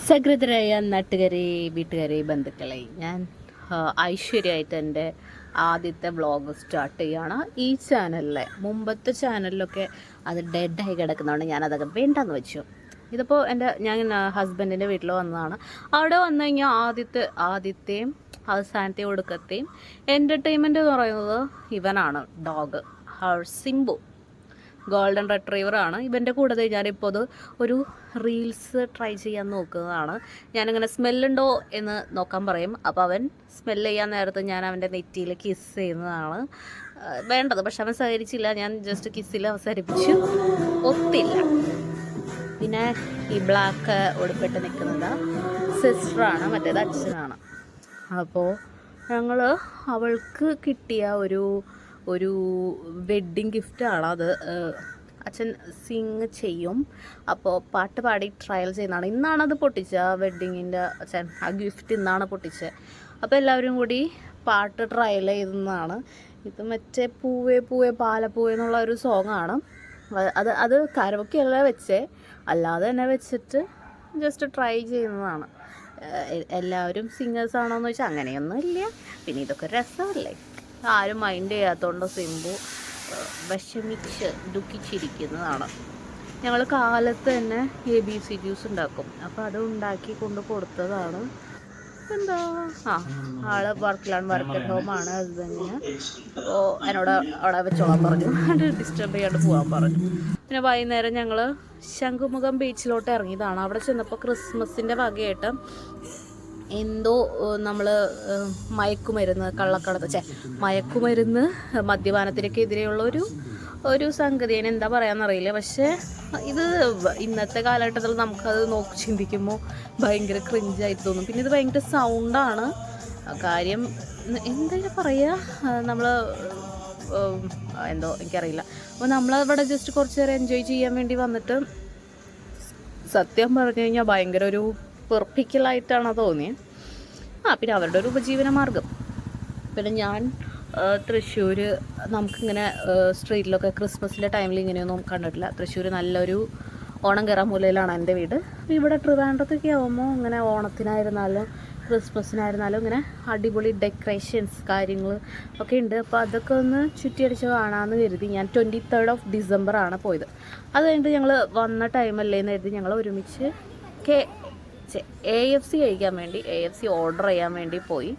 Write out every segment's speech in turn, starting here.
സകൃതരായ നാട്ടുകാരെ, വീട്ടുകാരെ, ബന്ധുക്കളെ, ഞാൻ ഐശ്വര്യമായിട്ട് എൻ്റെ ആദ്യത്തെ വ്ളോഗ് സ്റ്റാർട്ട് ചെയ്യുകയാണ്. ഈ ചാനലിലെ മുമ്പത്തെ ചാനലിലൊക്കെ അത് ഡെഡായി കിടക്കുന്നതുകൊണ്ട് ഞാനതൊക്കെ വേണ്ടെന്ന് വെച്ചു. ഇതിപ്പോൾ ഞാൻ ഹസ്ബൻഡിൻ്റെ വീട്ടിൽ വന്നതാണ്. അവിടെ വന്നു കഴിഞ്ഞാൽ ആദ്യത്തെയും അവസാനത്തെയും ഒടുക്കത്തെയും എൻ്റർടൈൻമെൻറ്റ് എന്ന് പറയുന്നത് ഇവനാണ്. ഡോഗ് സിംബു ഗോൾഡൻ റിട്രീവറാണ്. ഇവൻ്റെ കൂടെ ഞാനിപ്പോൾ അത് ഒരു റീൽസ് ട്രൈ ചെയ്യാൻ നോക്കുന്നതാണ്. ഞാനിങ്ങനെ സ്മെല്ലുണ്ടോ എന്ന് നോക്കാൻ പറയും. അപ്പോൾ അവൻ സ്മെല്ല് ചെയ്യാൻ നേരത്ത് ഞാൻ അവൻ്റെ നെറ്റിയിൽ കിസ് ചെയ്യുന്നതാണ് വേണ്ടത്. പക്ഷെ അവൻ സഹകരിച്ചില്ല. ഞാൻ ജസ്റ്റ് കിസ്സിൽ അവസാനിപ്പിച്ചു. ഒത്തില്ല. പിന്നെ ഈ ബ്ലാക്ക് ഉടുപ്പിട്ട് നിൽക്കുന്നത് സിസ്റ്ററാണ്, മറ്റേത് അച്ഛനാണ്. അപ്പോൾ ഞങ്ങൾ അവൾക്ക് കിട്ടിയ ഒരു വെഡ്ഡിങ് ഗിഫ്റ്റാണ് അത്. അച്ഛൻ സിങ് ചെയ്യും, അപ്പോൾ പാട്ട് പാടി ട്രയൽ ചെയ്യുന്നതാണ്. ഇന്നാണത് പൊട്ടിച്ചത്. ആ വെഡ്ഡിങ്ങിൻ്റെ അച്ഛൻ ആ ഗിഫ്റ്റ് ഇന്നാണ് പൊട്ടിച്ചത്. അപ്പോൾ എല്ലാവരും കൂടി പാട്ട് ട്രയൽ ചെയ്യുന്നതാണ്. ഇത് മറ്റേ പൂവേ പൂവേ പാലപ്പൂവേ എന്നുള്ള ഒരു സോങ്ങാണ്. അത് കരോക്കെയല്ല വെച്ചേ, അല്ലാതെ തന്നെ വെച്ചിട്ട് ജസ്റ്റ് ട്രൈ ചെയ്യുന്നതാണ്. എല്ലാവരും സിംഗേഴ്സാണോ എന്ന് വെച്ചാൽ അങ്ങനെയൊന്നും ഇല്ല. പിന്നെ ഇതൊക്കെ രസമല്ലേ, ആരും മൈൻഡ് ചെയ്യാത്തതുകൊണ്ട് സിംബു വിഷമിച്ച് ദുഃഖിച്ചിരിക്കുന്നതാണ്. ഞങ്ങൾ കാലത്ത് തന്നെ ABC ജ്യൂസ് ഉണ്ടാക്കും. അപ്പോൾ അത് ഉണ്ടാക്കി കൊണ്ട് കൊടുത്തതാണ്. എന്താ ആള് വർക്കിലാണ്, വർക്ക് അറ്റ് ഹോമാണ് ഹസ്ബൻഡിന്. അപ്പോൾ എന്നോട് അവിടെ വെച്ചോളാൻ പറഞ്ഞു, അത് ഡിസ്റ്റർബ് ചെയ്യാണ്ട് പോകാൻ പറഞ്ഞു. പിന്നെ വൈകുന്നേരം ഞങ്ങൾ ശംഖുമുഖം ബീച്ചിലോട്ട് ഇറങ്ങിയതാണ്. അവിടെ ചെന്നപ്പോൾ ക്രിസ്മസിൻ്റെ വകയായിട്ട് എന്തോ നമ്മൾ മയക്കുമരുന്ന് മയക്കുമരുന്ന് മദ്യപാനത്തിനൊക്കെതിരെയുള്ള ഒരു സംഗതി, എന്താ പറയാന്നറിയില്ല. പക്ഷേ ഇത് ഇന്നത്തെ കാലഘട്ടത്തിൽ നമുക്കത് നോക്കി ചിന്തിക്കുമ്പോൾ ഭയങ്കര ക്രിഞ്ചായിട്ട് തോന്നും. പിന്നെ ഇത് ഭയങ്കര സൗണ്ടാണ്. കാര്യം എന്തായാലും പറയുക, നമ്മൾ എന്തോ എനിക്കറിയില്ല. അപ്പോൾ നമ്മളവിടെ ജസ്റ്റ് കുറച്ച് നേരം എൻജോയ് ചെയ്യാൻ വേണ്ടി വന്നിട്ട് സത്യം പറഞ്ഞു കഴിഞ്ഞാൽ ഭയങ്കര ഒരു പെർഫിക്കലായിട്ടാണ് തോന്നിയത്. പിന്നെ അവരുടെ ഒരു ഉപജീവന മാർഗം. പിന്നെ ഞാൻ തൃശ്ശൂർ നമുക്കിങ്ങനെ സ്ട്രീറ്റിലൊക്കെ ക്രിസ്മസിൻ്റെ ടൈമിൽ ഇങ്ങനെയൊന്നും കണ്ടിട്ടില്ല. തൃശ്ശൂർ നല്ലൊരു ഓണം കയറാൻ മൂലയിലാണ് എൻ്റെ വീട്. ഇവിടെ ട്രിവാൻഡ്രത്തൊക്കെ ആകുമ്പോൾ ഇങ്ങനെ ഓണത്തിനായിരുന്നാലും ക്രിസ്മസിനായിരുന്നാലും ഇങ്ങനെ അടിപൊളി ഡെക്കറേഷൻസ് കാര്യങ്ങൾ ഒക്കെ ഉണ്ട്. അപ്പോൾ അതൊക്കെ ഒന്ന് ചുറ്റിയടിച്ച് കാണാമെന്ന് കരുതി ഞാൻ 23rd December പോയത്. അത് കഴിഞ്ഞിട്ട് ഞങ്ങൾ വന്ന ടൈമല്ലേന്ന് കരുതി ഞങ്ങൾ ഒരുമിച്ച് AFC കഴിക്കാൻ വേണ്ടി AFC ഓർഡർ ചെയ്യാൻ വേണ്ടി പോയി.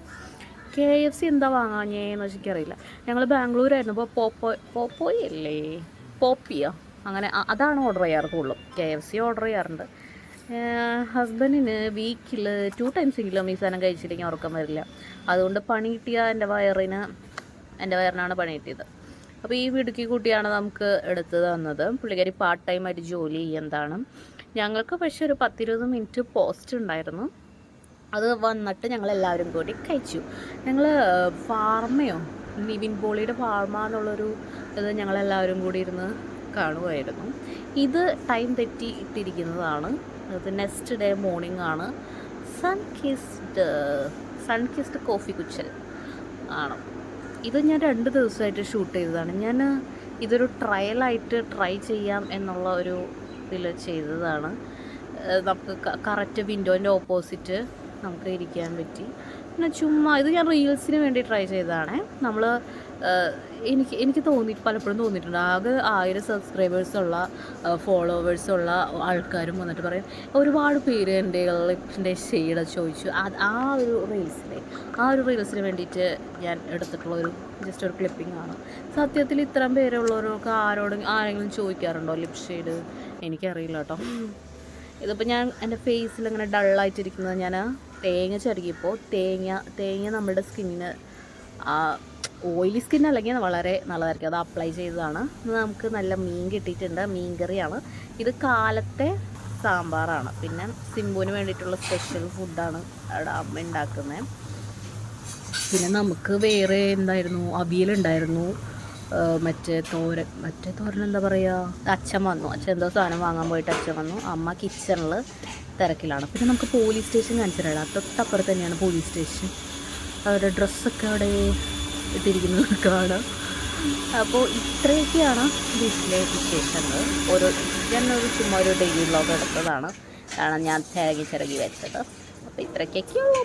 KFC എന്താ വാങ്ങാഞ്ഞേന്ന് വെച്ചാൽ എനിക്കറിയില്ല. ഞങ്ങൾ ബാംഗ്ലൂരായിരുന്നു. അപ്പോൾ പോപ്പോയി അല്ലേ, പോപ്പിയോ അങ്ങനെ അതാണ് ഓർഡർ ചെയ്യാറ് കൂടുതലും. KFC ഓർഡർ ചെയ്യാറുണ്ട്. ഹസ്ബൻഡിന് വീക്കിൽ 2 times എങ്കിലും ഈ സാധനം കഴിച്ചില്ലെങ്കിൽ ഉറക്കം വരില്ല. അതുകൊണ്ട് പണി കിട്ടിയ എൻ്റെ വയറിനാണ് പണി കിട്ടിയത്. അപ്പോൾ ഈ വീടുക്കി കൂട്ടിയാണ് നമുക്ക് എടുത്ത് തന്നത്. പുള്ളിക്കാരി പാർട്ട് ടൈം ആയിട്ട് ജോലി ചെയ്യുന്നതാണ്. ഞങ്ങൾക്ക് പക്ഷേ ഒരു 10-20 മിനിറ്റ് പോസ്റ്റ് ഉണ്ടായിരുന്നു. അത് വന്നിട്ട് ഞങ്ങളെല്ലാവരും കൂടി കഴിച്ചു. ഞങ്ങൾ നിവിൻ പോളിയുടെ ഫാർമ എന്നുള്ളൊരു ഇത് ഞങ്ങളെല്ലാവരും കൂടി ഇരുന്ന് കാണുമായിരുന്നു. ഇത് ടൈം തെറ്റി ഇട്ടിരിക്കുന്നതാണ്. അത് നെക്സ്റ്റ് ഡേ മോർണിംഗ് ആണ്. സൺ കിസ്ഡ് കോഫി കുച്ചൽ ആണ്. ഇത് ഞാൻ 2 ദിവസമായിട്ട് ഷൂട്ട് ചെയ്തതാണ്. ഞാൻ ഇതൊരു ട്രയലായിട്ട് ട്രൈ ചെയ്യാം എന്നുള്ള ഒരു ഇതിൽ ചെയ്തതാണ്. നമുക്ക് കറക്റ്റ് വിൻഡോൻ്റെ ഓപ്പോസിറ്റ് നമുക്ക് ഇരിക്കാൻ പറ്റി. പിന്നെ ചുമ്മാ ഇത് ഞാൻ റീൽസിന് വേണ്ടി ട്രൈ ചെയ്തതാണേ. എനിക്ക് പലപ്പോഴും തോന്നിയിട്ടുണ്ട്, ആകെ 1000 സബ്സ്ക്രൈബേഴ്സുള്ള ഫോളോവേഴ്സുള്ള ആൾക്കാരും വന്നിട്ട് പറയും, ഒരുപാട് പേര് എൻ്റെ ഷെയ്ഡ് ചോദിച്ചു. ആ ഒരു റീൽസിന് വേണ്ടിയിട്ട് ഞാൻ എടുത്തിട്ടുള്ള ജസ്റ്റ് ഒരു ക്ലിപ്പിംഗ് ആണ്. സത്യത്തിൽ ഇത്രയും പേരുള്ളവരൊക്കെ ആരെങ്കിലും ചോദിക്കാറുണ്ടോ ലിപ് ഷെയ്ഡ്? എനിക്കറിയില്ല കേട്ടോ. ഇതിപ്പോൾ ഞാൻ എൻ്റെ ഫേസിൽ ഇങ്ങനെ ഡള്ളായിട്ടിരിക്കുന്നത് ഞാൻ തേങ്ങ ചെറുകിയപ്പോൾ തേങ്ങ നമ്മുടെ സ്കിന്നിന് ഓയിലി സ്കിൻ അല്ലെങ്കിൽ വളരെ നല്ലതായിരിക്കും. അത് അപ്ലൈ ചെയ്തതാണ്. നമുക്ക് നല്ല മീൻ കിട്ടിയിട്ടുണ്ട്. മീൻ കറിയാണ്. ഇത് കാലത്തെ സാമ്പാറാണ്. പിന്നെ സിംബുവിന് വേണ്ടിയിട്ടുള്ള സ്പെഷ്യൽ ഫുഡാണ് അവിടെ അമ്മ ഉണ്ടാക്കുന്നത്. പിന്നെ നമുക്ക് വേറെ എന്തായിരുന്നു, അവിയലുണ്ടായിരുന്നു. മറ്റേ തോരൻ എന്താ പറയുക, അച്ഛൻ വന്നു. അച്ഛൻ എന്തോ സാധനം വാങ്ങാൻ പോയിട്ട് അച്ഛൻ വന്നു. അമ്മ കിച്ചണിൽ തിരക്കിലാണ്. പിന്നെ നമുക്ക് പോലീസ് സ്റ്റേഷൻ കാണിച്ചിട്ടാണ്. തൊട്ടപ്പുറത്ത് തന്നെയാണ് പോലീസ് സ്റ്റേഷൻ. അവരുടെ ഡ്രസ്സൊക്കെ അവിടെ ഇട്ടിരിക്കുന്നത് കാണാം. അപ്പോൾ ഇത്രയൊക്കെയാണ് വീട്ടിലെ വിശേഷങ്ങൾ. ഞാനൊരു ചുമ്മാ ഒരു ഡെയിലി വ്ളോഗ് എടുത്തതാണ്. ആണ് ഞാൻ തേങ്ങി ചിരകി വെച്ചത്. അപ്പോൾ ഇത്രയ്ക്കൊക്കെയുള്ളൂ.